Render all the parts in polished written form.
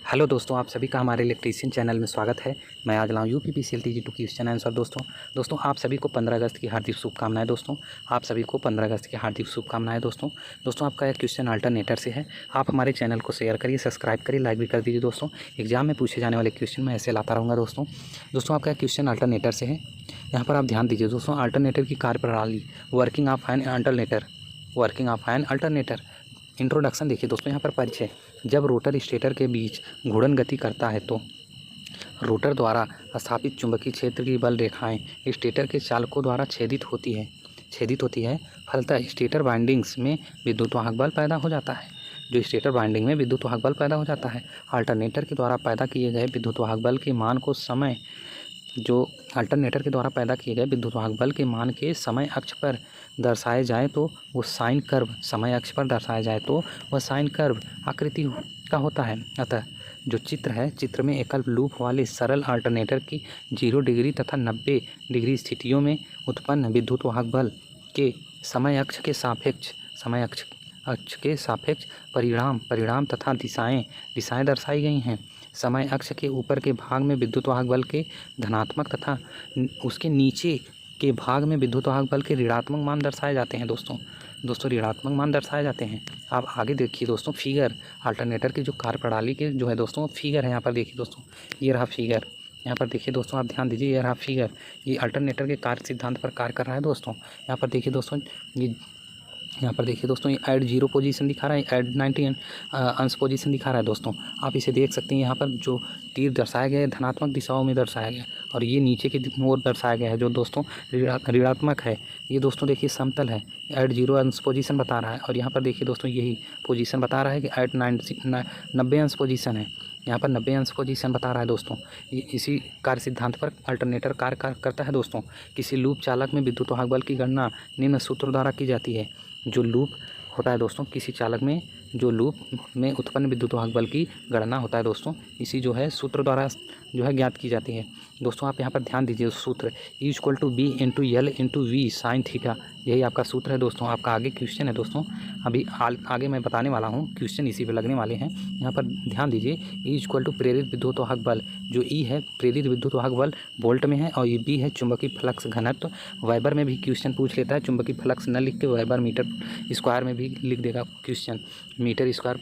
Hello दोस्तों, आप सभी का हमारे इलेक्ट्रीशियन चैनल में स्वागत है। मैं आज लाऊं यूपीपीसीएल TG2 क्वेश्चन आंसर। दोस्तों आप सभी को 15 अगस्त की हार्दिक शुभकामनाएं। आप सभी को 15 अगस्त की हार्दिक शुभकामनाएं। दोस्तों आपका यह क्वेश्चन अल्टरनेटर से है। आप हमारे चैनल को शेयर करिए, सब्सक्राइब करिए, लाइक भी कर दीजिए। दोस्तों एग्जाम में पूछे जाने वाले क्वेश्चन मैं ऐसे लाता रहूँगा। दोस्तों आपका क्वेश्चन अल्टरनेटर से है। यहाँ पर आप ध्यान दीजिए दोस्तों, अल्टरनेटर की कार्यप्रणाली, working of an alternator. Introduction देखिए दोस्तों, यहाँ पर परिचय। जब रोटर स्टेटर के बीच घूर्णन गति करता है तो रोटर द्वारा स्थापित चुंबकीय क्षेत्र की बल रेखाएं स्टेटर के चालकों द्वारा छेदित होती है। फलतः स्टेटर वाइंडिंग्स में विद्युत वाहक बल पैदा हो जाता है। जो स्टेटर वाइंडिंग में विद्युत वाहक बल पैदा हो जाता है, अल्टरनेटर के द्वारा पैदा किए गए विद्युत वाहक बल के मान को अल्टरनेटर के द्वारा पैदा किए गए विद्युत वाहक बल के मान के समय अक्ष पर दर्शाए जाए तो वो साइन कर्व आकृति का होता है। अतः जो चित्र है, चित्र में एकल लूप वाले सरल अल्टरनेटर की 0 डिग्री तथा 90 डिग्री स्थितियों में उत्पन्न विद्युत वाहक बल के समय अक्ष के सापेक्ष परिणाम तथा दिशाएं दर्शाई गई हैं। समय अक्ष के ऊपर के भाग में विद्युत वाहक बल के धनात्मक तथा उसके नीचे के भाग में विद्युत वाहक बल के ऋणात्मक मान दर्शाए जाते हैं। दोस्तों ऋणात्मक मान दर्शाए जाते हैं। आप आगे देखिए दोस्तों, फिगर अल्टरनेटर की जो कार्यप्रणाली के जो है दोस्तों फिगर है। यहाँ पर देखिए दोस्तों, ये रहा फिगर। यहाँ पर देखिए दोस्तों, आप ध्यान दीजिए, ये रहा फिगर। ये अल्टरनेटर के कार्य सिद्धांत पर कार्य कर रहा है दोस्तों। यहाँ पर देखिए दोस्तों, ये ऐड 0 पोजीशन दिखा रहा है, ऐड 90 अंश पोजीशन दिखा रहा है। दोस्तों आप इसे देख सकते हैं। यहाँ पर जो तीर दर्शाया गया है धनात्मक दिशाओं में दर्शाया गया, और ये नीचे की ओर दर्शाया गया है जो दोस्तों ऋणात्मक है। ये दोस्तों देखिए समतल है, ऐड 0 अंश पोजीशन बता रहा है। और यहाँ पर देखिए दोस्तों, यही पोजीशन बता रहा है कि ऐड 90 अंश पोजीशन है। यहाँ पर 90 अंश पोजीशन बता रहा है दोस्तों। इसी कार्य सिद्धांत पर अल्टरनेटर कार्य करता है दोस्तों। किसी लूप चालक में विद्युत वाहक बल की गणना निम्न सूत्र द्वारा की जाती है। जो लूप होता है दोस्तों, किसी चालक में जो लूप में उत्पन्न विद्युत वाहक बल की गणना होता है दोस्तों, इसी जो है सूत्र द्वारा जो है ज्ञात की जाती है। दोस्तों आप यहाँ पर ध्यान दीजिए, उस सूत्र E=B×L×V sin थीटा, यही आपका सूत्र है दोस्तों। आपका आगे क्वेश्चन है दोस्तों, अभी आगे मैं बताने वाला हूँ, क्वेश्चन इसी पे लगने वाले हैं। यहाँ पर ध्यान दीजिए, E= प्रेरित विद्युत वाहक बल। जो E है प्रेरित विद्युत वाहक बल वोल्ट में है, और ये B है चुंबकीय फ्लक्स घनत्व। वेबर में भी क्वेश्चन पूछ लेता है, चुंबकीय फ्लक्स न लिख के वेबर मीटर स्क्वायर में भी लिख देगा क्वेश्चन। मीटर स्क्वायर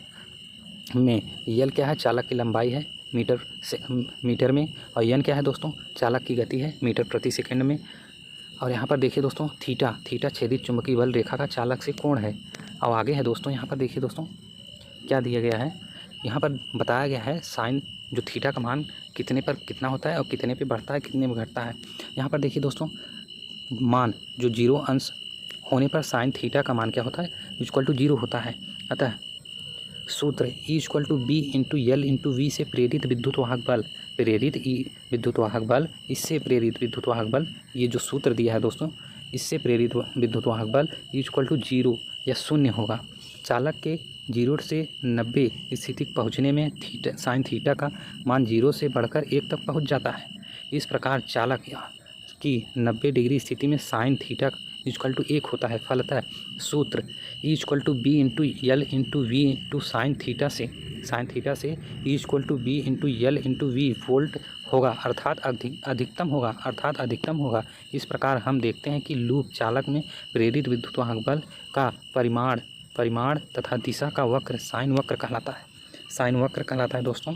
में L क्या है, चालक की लंबाई है मीटर में, और N क्या है दोस्तों, चालक की गति है मीटर प्रति सेकंड में। और यहाँ पर देखिए दोस्तों, थीटा छेदित चुंबकीय बल रेखा का चालक से कोण है। और आगे है दोस्तों, यहाँ पर देखिए दोस्तों क्या दिया गया है। यहाँ पर बताया गया है साइन, जो थीटा का मान कितने पर कितना होता है और कितने पे बढ़ता है, कितने में घटता है। यहाँ पर देखिए दोस्तों, मान जो 0 अंश होने पर साइन थीटा का मान क्या होता है, =0 होता है। अतः सूत्र E=B×L×V से प्रेरित विद्युत वाहक बल, इससे प्रेरित विद्युत वाहक बल, ये जो सूत्र दिया है दोस्तों, इससे प्रेरित विद्युत वाहक बल E=0 या 0 होगा। चालक के 0 से 90 स्थिति पहुँचने में साइन थीटा का मान 0 से बढ़कर 1 तक पहुँच जाता है। इस प्रकार चालक की 90 डिग्री स्थिति में साइन थीटा =1 होता है। फलतः सूत्र E=B×L×V साइन थीटा से E=B×L×V वोल्ट होगा, अर्थात अधिकतम होगा। इस प्रकार हम देखते हैं कि लूप चालक में प्रेरित विद्युत वाहक बल का परिमाण तथा दिशा का वक्र साइन वक्र कहलाता है दोस्तों।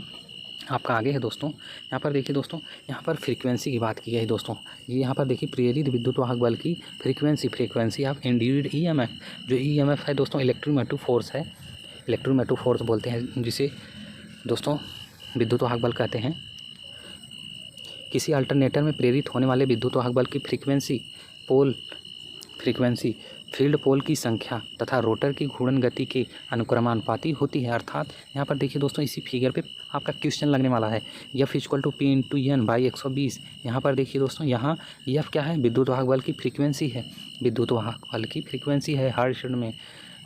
आपका आगे है दोस्तों, यहाँ पर देखिए दोस्तों, यहाँ पर फ्रीक्वेंसी की बात की गई है दोस्तों। ये यहाँ पर देखिए प्रेरित विद्युत वाहक बल की फ्रीक्वेंसी ऑफ इंड्यूस्ड EMF। जो EMF है दोस्तों, इलेक्ट्रोमोटिव फोर्स बोलते हैं, जिसे दोस्तों विद्युत वाहक बल कहते हैं। किसी अल्टरनेटर में प्रेरित होने वाले विद्युत वाहक बल की फ्रीक्वेंसी फील्ड पोल की संख्या तथा रोटर की घूर्णन गति के अनुक्रमानुपाती होती है। अर्थात यहाँ पर देखिए दोस्तों, इसी फिगर पे आपका क्वेश्चन लगने वाला है। F=P×N/120। यहाँ पर देखिए दोस्तों, यहाँ F क्या है, विद्युत वाहक बल की फ्रीक्वेंसी है हर्ट्ज में,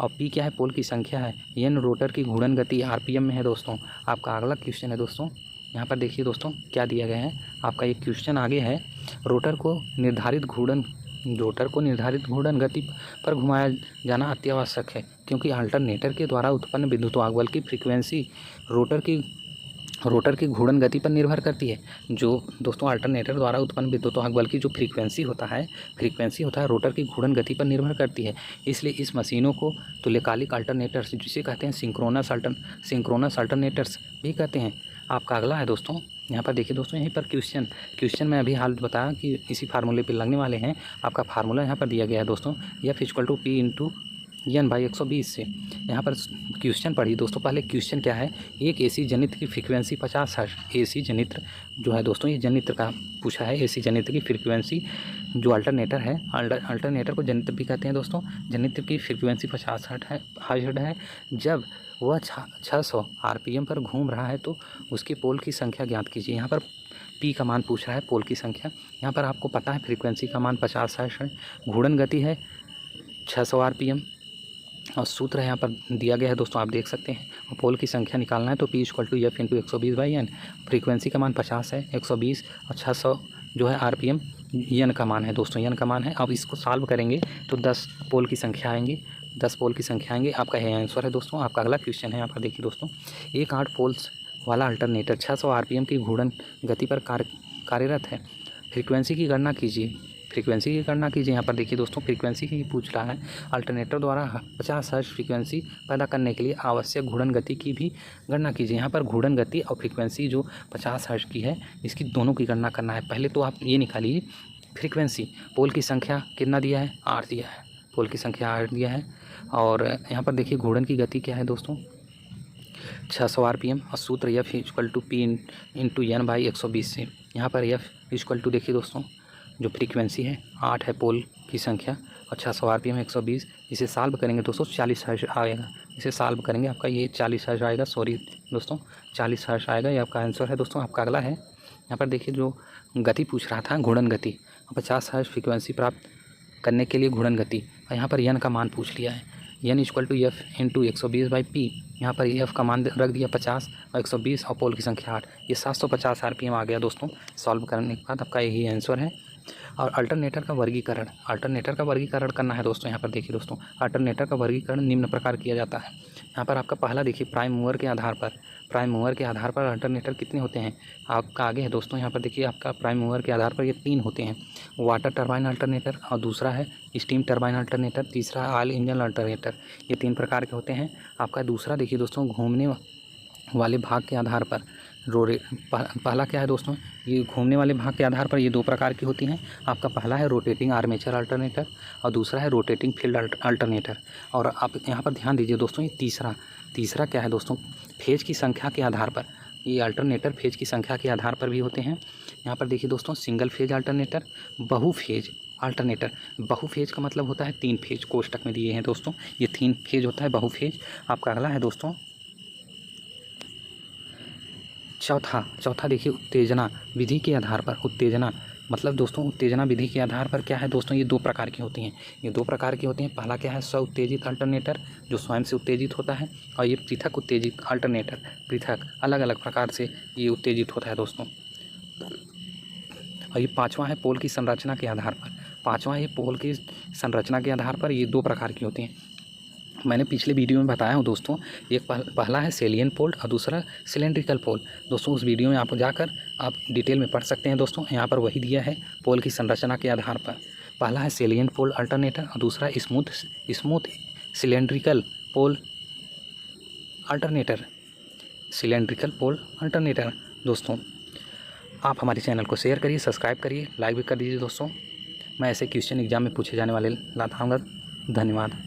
और P क्या है, पोल की संख्या है, N रोटर की घूर्णन गति RPM में है दोस्तों। आपका अगला क्वेश्चन है दोस्तों, यहाँ पर देखिए दोस्तों क्या दिया गया है। आपका ये क्वेश्चन आगे है, रोटर को निर्धारित घूर्णन गति पर घुमाया जाना अत्यावश्यक है, क्योंकि अल्टरनेटर के द्वारा उत्पन्न विद्युत वाहक बल की फ्रीक्वेंसी रोटर की रोटर की घूर्णन गति पर निर्भर करती है। जो दोस्तों अल्टरनेटर द्वारा उत्पन्न विद्युतवाहक बल की जो फ्रीक्वेंसी होता है रोटर की घूर्णन गति पर निर्भर करती है। इसलिए इस मशीनों को तुल्यकालिक अल्टरनेटर्स जिसे कहते हैं सिंक्रोनस अल्टरनेटर्स भी कहते हैं। आपका अगला है दोस्तों, यहाँ पर देखिए दोस्तों, यहीं पर क्वेश्चन में अभी हाल बताया कि इसी फार्मूले पे लगने वाले हैं। आपका फार्मूला यहाँ पर दिया गया है दोस्तों, F=P/N/120 से। यहाँ पर क्वेश्चन पढ़िए दोस्तों। पहले क्वेश्चन क्या है, एक एसी जनित्र की फ्रीक्वेंसी 50 हर्ट्ज। एसी जनित्र जो है दोस्तों, ये जनित्र का पूछा है। एसी जनित्र की फ्रीक्वेंसी जो अल्टरनेटर है, अल्टरनेटर को जनित्र भी कहते हैं दोस्तों। जनित्र की फ्रीक्वेंसी 50 हर्ट्ज है। जब वह 600 आरपीएम पर घूम रहा है तो उसके पोल की संख्या ज्ञात कीजिए। यहाँ पर पी का मान पूछ रहा है, पोल की संख्या। यहाँ पर आपको पता है फ्रीक्वेंसी का मान 50 हर्ट्ज है, घूर्णन गति है 600 आरपीएम और सूत्र यहाँ पर दिया गया है दोस्तों, आप देख सकते हैं। और पोल की संख्या निकालना है तो P=F×120/N। फ्रीक्वेंसी का मान 50 है, 120 और 600 जो है आरपीएम एन का मान है दोस्तों, एन का मान है। अब इसको सॉल्व करेंगे तो 10 पोल की संख्या आएंगी, 10 पोल की संख्या आएंगी। आपका यह आंसर है दोस्तों। आपका अगला क्वेश्चन है, यहाँ पर देखिए दोस्तों, एक 8 पोल्स वाला अल्टरनेटर 600 आरपीएम की घूर्णन गति पर कार्यरत है। फ्रीक्वेंसी की गणना कीजिए। यहाँ पर देखिए दोस्तों, फ्रीक्वेंसी की पूछ रहा है। अल्टरनेटर द्वारा 50 हर्ट्ज फ्रीक्वेंसी पैदा करने के लिए आवश्यक घूर्णन गति की भी गणना कीजिए। यहाँ पर घूर्णन गति और फ्रीक्वेंसी जो 50 हर्ट्ज की है, इसकी दोनों की गणना करना है। पहले तो आप ये निकालिए फ्रीक्वेंसी, पोल की संख्या कितना दिया है, 8 दिया है, पोल की संख्या 8 दिया है। और यहाँ पर देखिए घूर्णन की गति क्या है दोस्तों, 600 आरपीएम और सूत्र F=P/N/120 से। यहाँ पर F= देखिए दोस्तों, जो फ्रीक्वेंसी है 8 है, पोल की संख्या और 600 आरपीएम 120। इसे सॉल्व करेंगे दोस्तों 40 हर्ट्ज आएगा। इसे सॉल्व करेंगे आपका ये 40 हर्ट्ज आएगा, सॉरी दोस्तों 40 हर्ट्ज आएगा। ये आपका आंसर है दोस्तों। आपका अगला है, यहाँ पर देखिए जो गति पूछ रहा था, घूर्णन गति, 50 हर्ट्ज फ्रीक्वेंसी प्राप्त करने के लिए घूर्णन गति, और यहाँ पर एन का मान पूछ लिया है। N=F×120/P। यहाँ पर F का मान रख दिया 50 और 120 और पोल की संख्या 8, ये 750 आरपीएम आ गया दोस्तों। सॉल्व करने के बाद आपका यही आंसर है। और अल्टरनेटर का वर्गीकरण करना है दोस्तों। यहाँ पर देखिए दोस्तों, अल्टरनेटर का वर्गीकरण निम्न प्रकार किया जाता है। यहाँ पर आपका पहला देखिए, प्राइम मूवर के आधार पर अल्टरनेटर कितने होते हैं, आपका आगे है दोस्तों। यहाँ पर देखिए आपका प्राइम मूवर के आधार पर ये 3 होते हैं, वाटर टरबाइन अल्टरनेटर और दूसरा है स्टीम टरबाइन अल्टरनेटर, तीसरा है ऑयल इंजन अल्टरनेटर। ये 3 प्रकार के होते हैं। आपका दूसरा देखिए दोस्तों, घूमने वाले भाग के आधार पर पहला क्या है दोस्तों, ये घूमने वाले भाग के आधार पर ये 2 प्रकार की होती हैं। आपका पहला है रोटेटिंग आर्मेचर अल्टरनेटर और दूसरा है रोटेटिंग फील्ड अल्टरनेटर। और आप यहाँ पर ध्यान दीजिए दोस्तों, ये तीसरा क्या है दोस्तों, फेज की संख्या के आधार पर। ये अल्टरनेटर फेज की संख्या के आधार पर भी होते हैं। यहाँ पर देखिए दोस्तों, सिंगल फेज अल्टरनेटर, बहुफेज अल्टरनेटर। बहुफेज का मतलब होता है 3 फेज, कोष्टक में दिए हैं दोस्तों, ये 3 फेज होता है बहुफेज। आपका अगला है दोस्तों चौथा देखिए, उत्तेजना विधि के आधार पर। उत्तेजना मतलब दोस्तों, उत्तेजना विधि के आधार पर क्या है दोस्तों, ये 2 प्रकार की होती हैं। पहला क्या है, स्व उत्तेजित अल्टरनेटर, जो स्वयं से उत्तेजित होता है, और ये पृथक उत्तेजित अल्टरनेटर, पृथक अलग अलग प्रकार से ये उत्तेजित होता है दोस्तों। और ये पाँचवा है पोल की संरचना के आधार पर। ये 2 प्रकार की होती हैं। मैंने पिछले वीडियो में बताया हूँ दोस्तों, एक पहला है सेलियन पोल और दूसरा सिलेंड्रिकल पोल। दोस्तों उस वीडियो में आप जाकर आप डिटेल में पढ़ सकते हैं दोस्तों। यहाँ पर वही दिया है, पोल की संरचना के आधार पर। पहला है सेलियन पोल अल्टरनेटर और दूसरा स्मूथ सिलेंड्रिकल पोल अल्टरनेटर। दोस्तों आप हमारे चैनल को शेयर करिए, सब्सक्राइब करिए, लाइक भी कर दीजिए दोस्तों। मैं ऐसे क्वेश्चन एग्जाम में पूछे जाने वाले लाता हूँ। धन्यवाद।